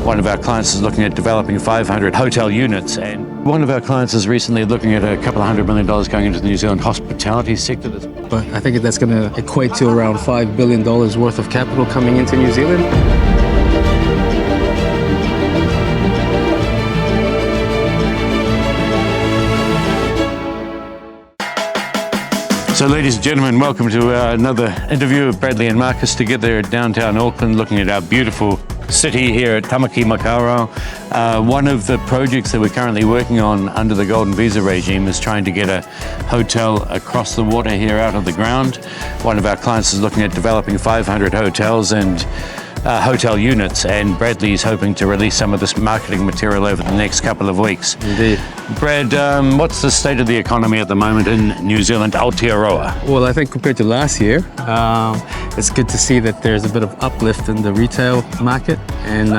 One of our clients is looking at developing 500 hotel units, and one of our clients is recently looking at a couple of $100 million going into the New Zealand hospitality sector. But I think that's going to equate to around $5 billion worth of capital coming into New Zealand. So ladies and gentlemen, welcome to another interview of Bradley and Marcus together at downtown Auckland, looking at our beautiful city here at Tamaki Makaurau. One of the projects that we're currently working on under the Golden Visa regime is trying to get a hotel across the water here out of the ground. One of our clients is looking at developing 500 hotels and hotel units, and Bradley's hoping to release some of this marketing material over the next couple of weeks. Indeed. Brad, what's the state of the economy at the moment in New Zealand, Aotearoa? Well, I think compared to last year, it's good to see that there's a bit of uplift in the retail market, and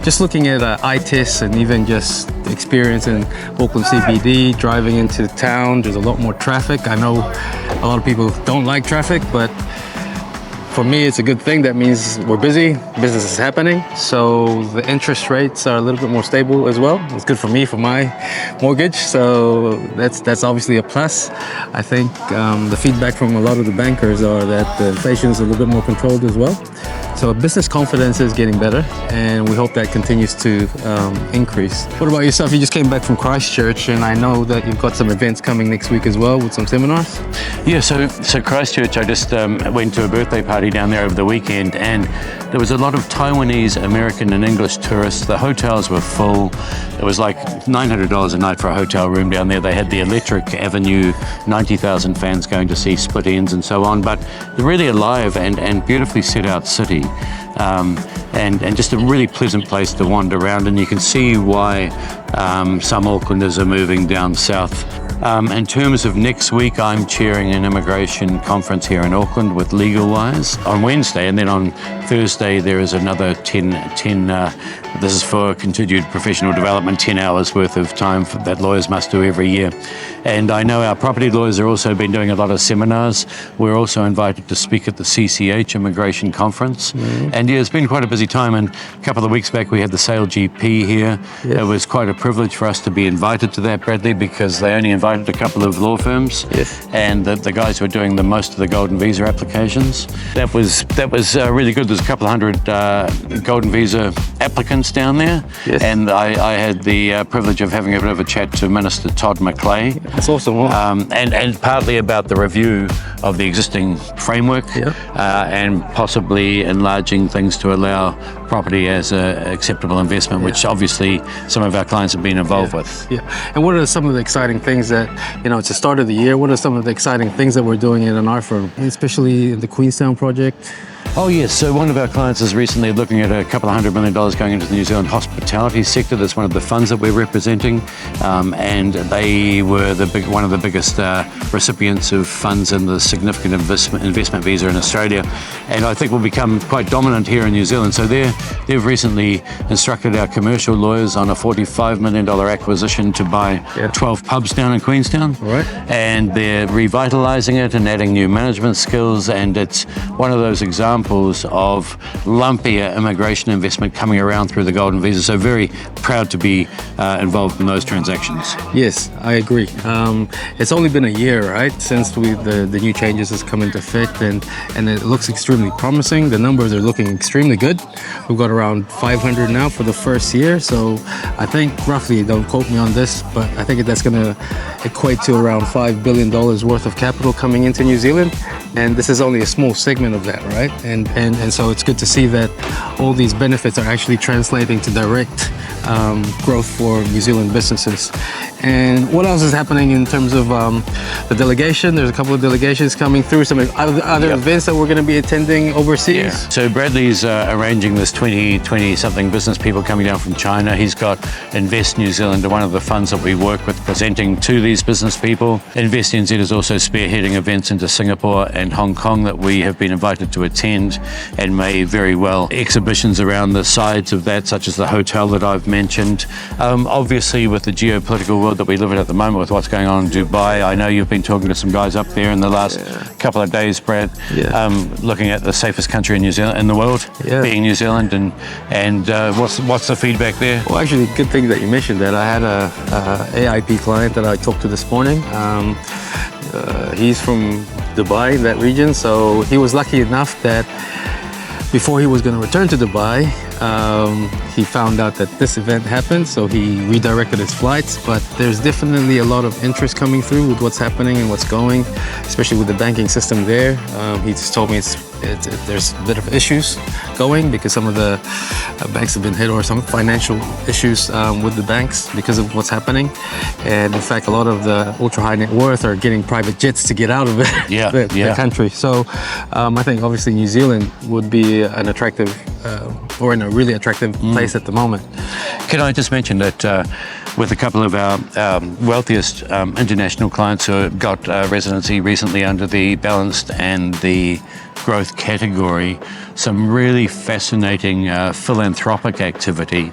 just looking at ITIS and even just the experience in Auckland CBD, driving into town, there's a lot more traffic. I know a lot of people don't like traffic, but for me, it's a good thing. That means we're busy, business is happening. So the interest rates are a little bit more stable as well. It's good for me for my mortgage. So that's obviously a plus. I think the feedback from a lot of the bankers are that the inflation is a little bit more controlled as well. So business confidence is getting better, and we hope that continues to increase. What about yourself? You just came back from Christchurch, and I know that you've got some events coming next week as well with some seminars. Yeah, so Christchurch, I just went to a birthday party down there over the weekend, and there was a lot of Taiwanese, American and English tourists. The hotels were full. It was like $900 a night for a hotel room down there. They had the Electric Avenue, 90,000 fans going to see split ends and so on, but really alive and beautifully set out city. And just a really pleasant place to wander around, and you can see why some Aucklanders are moving down south. In terms of next week, I'm chairing an immigration conference here in Auckland with LegalWise on Wednesday, and then on Thursday there is another 10 this is for continued professional development, 10 hours worth of time that lawyers must do every year. And I know our property lawyers have also been doing a lot of seminars. We're also invited to speak at the CCH Immigration Conference. Mm-hmm. And yeah, it's been quite a busy time, and a couple of weeks back we had the Sale GP here. Yes. It was quite a privilege for us to be invited to that, Bradley, because they only invited a couple of law firms. Yes. And the guys were doing most of the Golden Visa applications. That was really good. There's a couple of hundred Golden Visa applicants down there. Yes. And I had the privilege of having a bit of a chat to Minister Todd McClay. That's awesome. And partly about the review of the existing framework. Yep. And possibly enlarging things to allow property as an acceptable investment, which obviously some of our clients have been involved with. Yeah. And what are some of the exciting things that, it's the start of the year, what are some of the exciting things that we're doing in our firm, especially in the Queenstown project? Oh yes, so one of our clients is recently looking at a couple of $100 million going into the New Zealand hospitality sector. That's one of the funds that we're representing, and they were one of the biggest recipients of funds in the significant investment visa in Australia, and I think will become quite dominant here in New Zealand. So they've recently instructed our commercial lawyers on a $45 million acquisition to buy 12 pubs down in Queenstown. Right. And they're revitalising it and adding new management skills, and it's one of those examples of lumpier immigration investment coming around through the Golden Visa. So very proud to be involved in those transactions. Yes, I agree. It's only been a year, right, since the new changes has come into effect, and it looks extremely promising. The numbers are looking extremely good. We've got around 500 now for the first year. So I think roughly, don't quote me on this, but I think that's going to equate to around $5 billion worth of capital coming into New Zealand. And this is only a small segment of that, right? And so it's good to see that all these benefits are actually translating to direct growth for New Zealand businesses. And what else is happening in terms of the delegation? There's a couple of delegations coming through, some other events that we're going to be attending overseas. Yeah. So Bradley's arranging this 20-something business people coming down from China. He's got Invest New Zealand, one of the funds that we work with, presenting to these business people. Invest NZ is also spearheading events into Singapore and Hong Kong that we have been invited to attend. and may very well exhibitions around the sides of that, such as the hotel that I've mentioned. Obviously, with the geopolitical world that we live in at the moment, with what's going on in Dubai, I know you've been talking to some guys up there in the last couple of days, Brad, looking at the safest country in New Zealand, in the world, being New Zealand, and what's the feedback there? Well, actually, good thing that you mentioned that. I had a AIP client that I talked to this morning. He's from Dubai, that region, so he was lucky enough that before he was going to return to Dubai, he found out that this event happened, so he redirected his flights. But there's definitely a lot of interest coming through with what's happening and what's going, especially with the banking system there. He just told me there's a bit of issues going because some of the banks have been hit, or some financial issues with the banks because of what's happening. And in fact, a lot of the ultra high net worth are getting private jets to get out of it, the country. So I think obviously New Zealand would be an attractive or in a really attractive place at the moment. Can I just mention that with a couple of our wealthiest international clients who got residency recently under the balanced and the growth category, some really fascinating philanthropic activity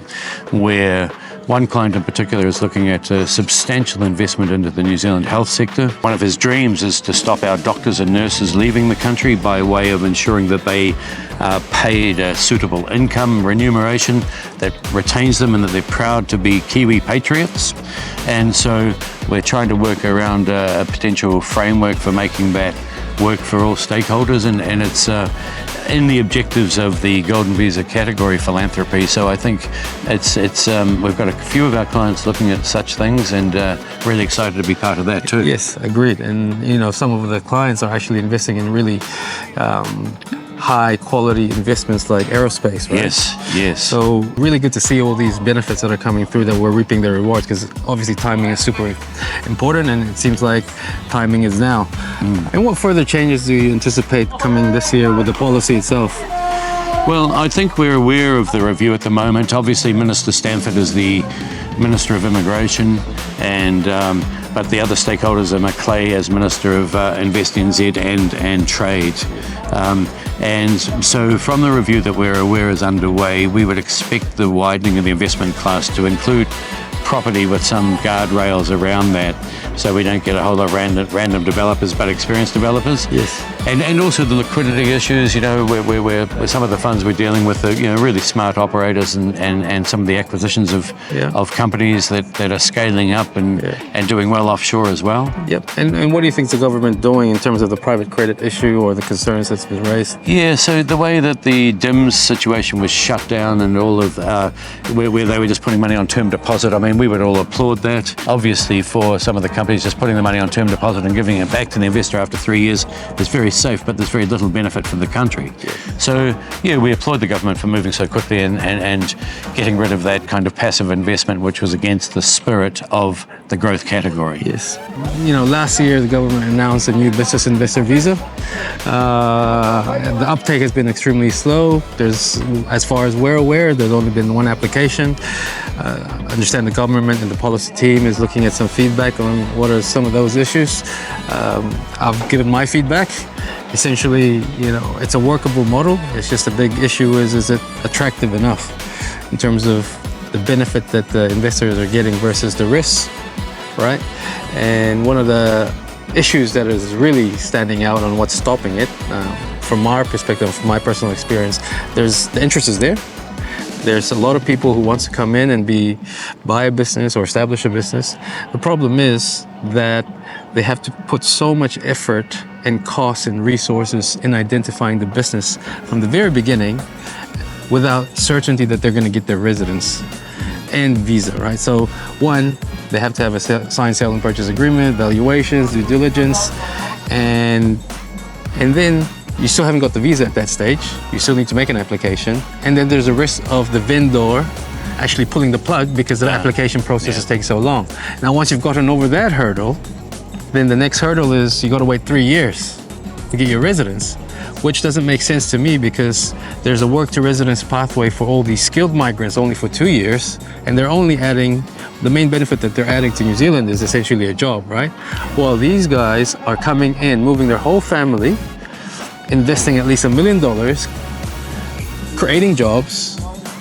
where one client in particular is looking at a substantial investment into the New Zealand health sector. One of his dreams is to stop our doctors and nurses leaving the country by way of ensuring that they are paid a suitable income remuneration that retains them and that they're proud to be Kiwi patriots. And so we're trying to work around a potential framework for making that work for all stakeholders, and it's in the objectives of the Golden Visa category philanthropy. So I think it's we've got a few of our clients looking at such things, and really excited to be part of that too. Yes, agreed. And you know, some of the clients are actually investing in really high quality investments like aerospace, right? Yes. So really good to see all these benefits that are coming through, that we're reaping the rewards, because obviously timing is super important, and it seems like timing is now. And what further changes do you anticipate coming this year with the policy itself? Well, I think we're aware of the review at the moment. Obviously, Minister Stanford is the Minister of Immigration, and but the other stakeholders are Macleay as Minister of Invest NZ and Trade. And so from the review that we're aware is underway, we would expect the widening of the investment class to include property with some guardrails around that, so we don't get a whole lot of random developers, but experienced developers. Yes. And also the liquidity issues, you know, where some of the funds we're dealing with are, you know, really smart operators, and some of the acquisitions of companies that are scaling up and doing well offshore as well. Yep. And what do you think the government doing in terms of the private credit issue or the concerns that's been raised? Yeah, so the way that the DIMS situation was shut down, and all of where they were just putting money on term deposit, I mean, we would all applaud that. Obviously, for some of the companies, just putting the money on term deposit and giving it back to the investor after 3 years is very safe, but there's very little benefit for the country. So, yeah, we applaud the government for moving so quickly and getting rid of that kind of passive investment, which was against the spirit of the growth category. Yes. You know, last year the government announced a new business investor visa. The uptake has been extremely slow. As far as we're aware, there's only been one application. I understand the government and the policy team is looking at some feedback on what are some of those issues. I've given my feedback. Essentially, you know, it's a workable model. It's just a big issue is it attractive enough in terms of the benefit that the investors are getting versus the risks, right? And one of the issues that is really standing out on what's stopping it, from our perspective, from my personal experience, the interest is there. There's a lot of people who wants to come in and buy a business or establish a business. The problem is that they have to put so much effort and cost and resources in identifying the business from the very beginning without certainty that they're going to get their residence and visa, right? So one, they have to have a signed sale and purchase agreement, valuations, due diligence, and then you still haven't got the visa at that stage. You still need to make an application. And then there's a risk of the vendor actually pulling the plug because the application process is taking so long. Now, once you've gotten over that hurdle, then the next hurdle is you got to wait 3 years to get your residence, which doesn't make sense to me because there's a work to residence pathway for all these skilled migrants only for 2 years, and they're only adding, the main benefit that they're adding to New Zealand is essentially a job, right? Well, these guys are coming in, moving their whole family, investing at least $1 million, creating jobs,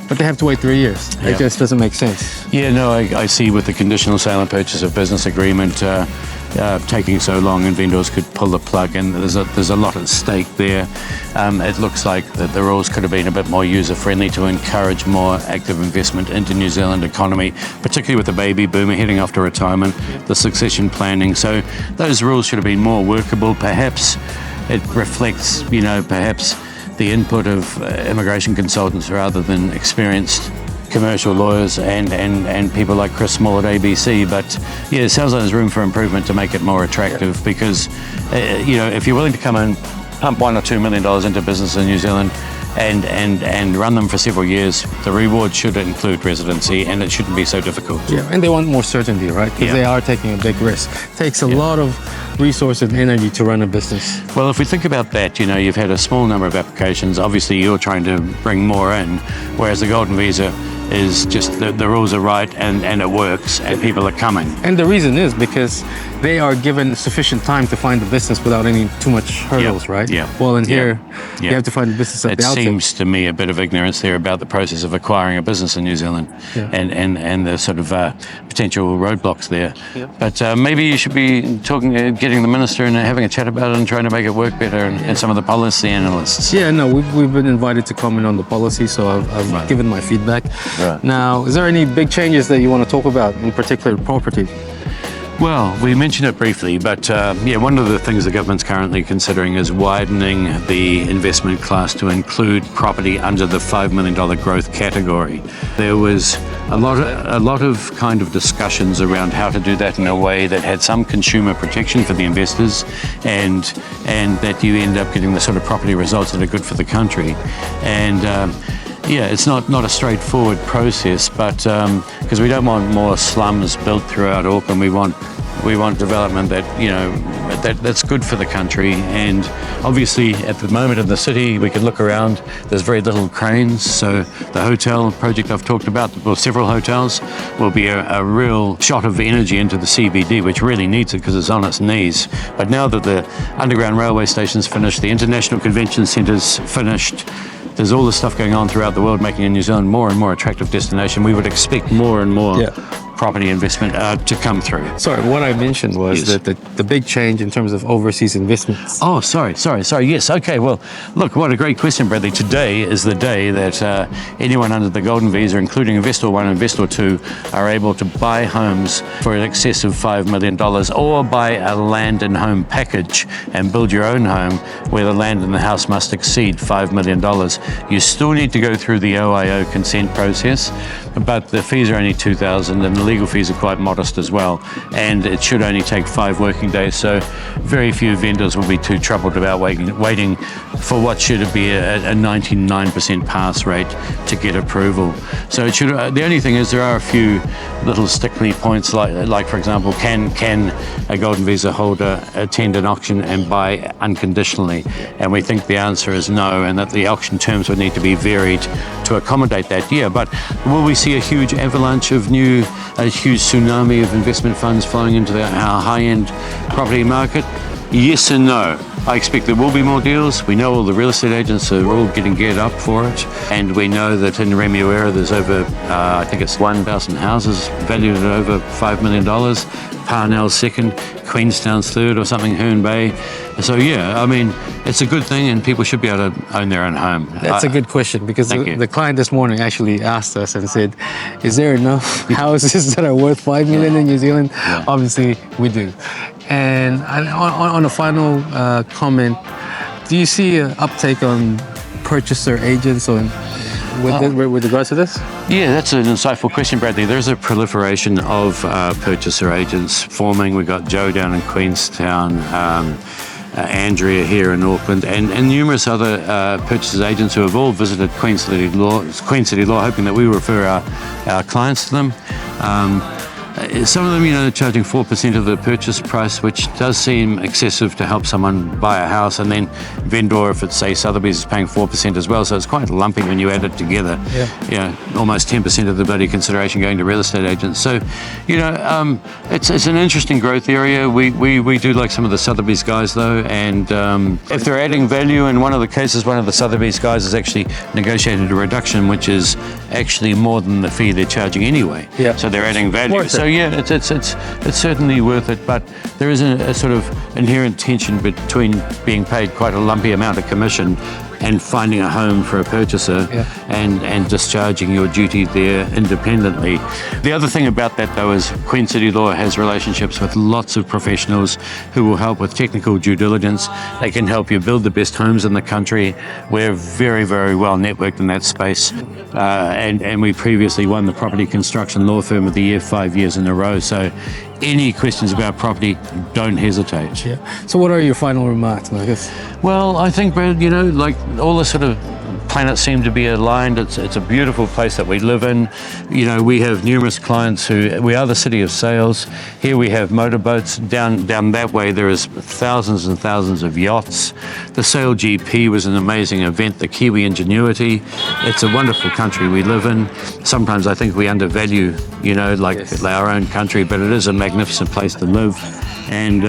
but they have to wait 3 years. It just doesn't make sense. Yeah, no, I see with the conditional sale and purchase of business agreement taking so long, and vendors could pull the plug, and there's a lot at stake there. It looks like that the rules could have been a bit more user-friendly to encourage more active investment into New Zealand economy, particularly with the baby boomer heading off to retirement, the succession planning. So those rules should have been more workable. Perhaps it reflects, perhaps the input of immigration consultants rather than experienced commercial lawyers and people like Chris Small at ABC. But yeah, it sounds like there's room for improvement to make it more attractive, because if you're willing to come and pump $1 or $2 million into business in New Zealand and run them for several years, the reward should include residency, and it shouldn't be so difficult. Yeah, and they want more certainty, right? Because they are taking a big risk. It takes a lot of resources and energy to run a business. Well, if we think about that, you've had a small number of applications. Obviously, you're trying to bring more in, whereas the Golden Visa is just the rules are right and it works and people are coming. And the reason is because they are given sufficient time to find the business without any too much hurdles, right? Yeah. Well, in here, you have to find the business at the outset. It seems to me a bit of ignorance there about the process of acquiring a business in New Zealand and the sort of potential roadblocks there. Yeah. But maybe you should be getting the minister and having a chat about it and trying to make it work better, and some of the policy analysts. Yeah, no, we've been invited to comment on the policy, so I've given my feedback. Right. Now, is there any big changes that you want to talk about, in particular property? Well, we mentioned it briefly, but one of the things the government's currently considering is widening the investment class to include property under the $5 million growth category. There was a lot of kind of discussions around how to do that in a way that had some consumer protection for the investors, and that you end up getting the sort of property results that are good for the country. And it's not a straightforward process, but because we don't want more slums built throughout Auckland, we want development that's good for the country. And obviously, at the moment in the city, we can look around. There's very little cranes, so the hotel project I've talked about, well, several hotels, will be a real shot of energy into the CBD, which really needs it because it's on its knees. But now that the underground railway station's finished, the International Convention Centre's finished, there's all this stuff going on throughout the world, making New Zealand more and more attractive destination. We would expect more and more property investment to come through. Sorry, what I mentioned was that the big change in terms of overseas investments. Oh, sorry. Yes, okay. Well, look, what a great question, Bradley. Today is the day that anyone under the Golden Visa, including Investor 1 and Investor 2, are able to buy homes for in excess of $5 million, or buy a land and home package and build your own home where the land and the house must exceed $5 million. You still need to go through the OIO consent process, but the fees are only $2,000 and the legal fees are quite modest as well, and it should only take 5 working days, so very few vendors will be too troubled about waiting for what should be a 99% pass rate to get approval. So it should. The only thing is there are a few little stickly points, like for example, can a Golden Visa holder attend an auction and buy unconditionally? And we think the answer is no, and that the auction terms would need to be varied to accommodate that. Yeah, but will we see a huge avalanche of a huge tsunami of investment funds flowing into our high-end property market? Yes and no. I expect there will be more deals. We know all the real estate agents are all getting geared up for it, and we know that in Remuera there's over, I think it's 1,000 houses valued at over $5 million. Parnell's second, Queenstown's third, or something, Herne Bay. So yeah, I mean, it's a good thing, and people should be able to own their own home. That's a good question, because the client this morning actually asked us and said, is there enough houses that are worth $5 million in New Zealand? Yeah. Obviously, we do. And on a final comment, do you see an uptake on purchaser agents with regards to this? Yeah, that's an insightful question, Bradley. There's a proliferation of purchaser agents forming. We've got Joe down in Queenstown, Andrea here in Auckland, and numerous other purchasers agents who have all visited Queen City Law, hoping that we refer our clients to them. Some of them, they're charging 4% of the purchase price, which does seem excessive to help someone buy a house. And then vendor, if it's say Sotheby's, is paying 4% as well. So it's quite lumpy when you add it together. Almost 10% of the bloody consideration going to real estate agents. So, it's an interesting growth area. We do like some of the Sotheby's guys though, and if they're adding value, in one of the cases, one of the Sotheby's guys has actually negotiated a reduction, which is actually more than the fee they're charging anyway. So they're adding value. So it's certainly worth it, but there is a sort of inherent tension between being paid quite a lumpy amount of commission and finding a home for a purchaser and discharging your duty there independently. The other thing about that though is Queen City Law has relationships with lots of professionals who will help with technical due diligence. They can help you build the best homes in the country. We're very, very well networked in that space. And we previously won the Property Construction Law Firm of the Year 5 years in a row. So any questions about property, don't hesitate. So what are your final remarks, Marcus? Well, I think, Brad, like all the sort of planets seem to be aligned. It's a beautiful place that we live in. We have numerous clients we are the city of sales. Here we have motorboats. Down that way there is thousands and thousands of yachts. The Sail GP was an amazing event, the Kiwi Ingenuity. It's a wonderful country we live in. Sometimes I think we undervalue, our own country, but it is a magnificent place to live. And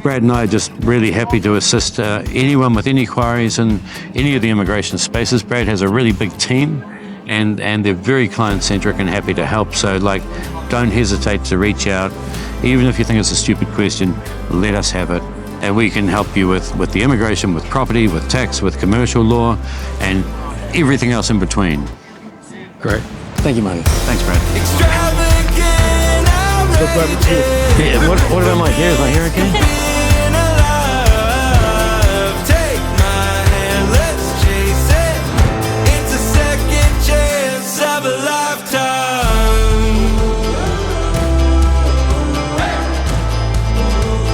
Brad and I are just really happy to assist anyone with any queries in any of the immigration spaces. Brad has a really big team, and they're very client-centric and happy to help. So, don't hesitate to reach out. Even if you think it's a stupid question, let us have it. And we can help you with the immigration, with property, with tax, with commercial law, and everything else in between. Great. Thank you, Marcus. Thanks, Brad. What about my hair? Is my hair okay?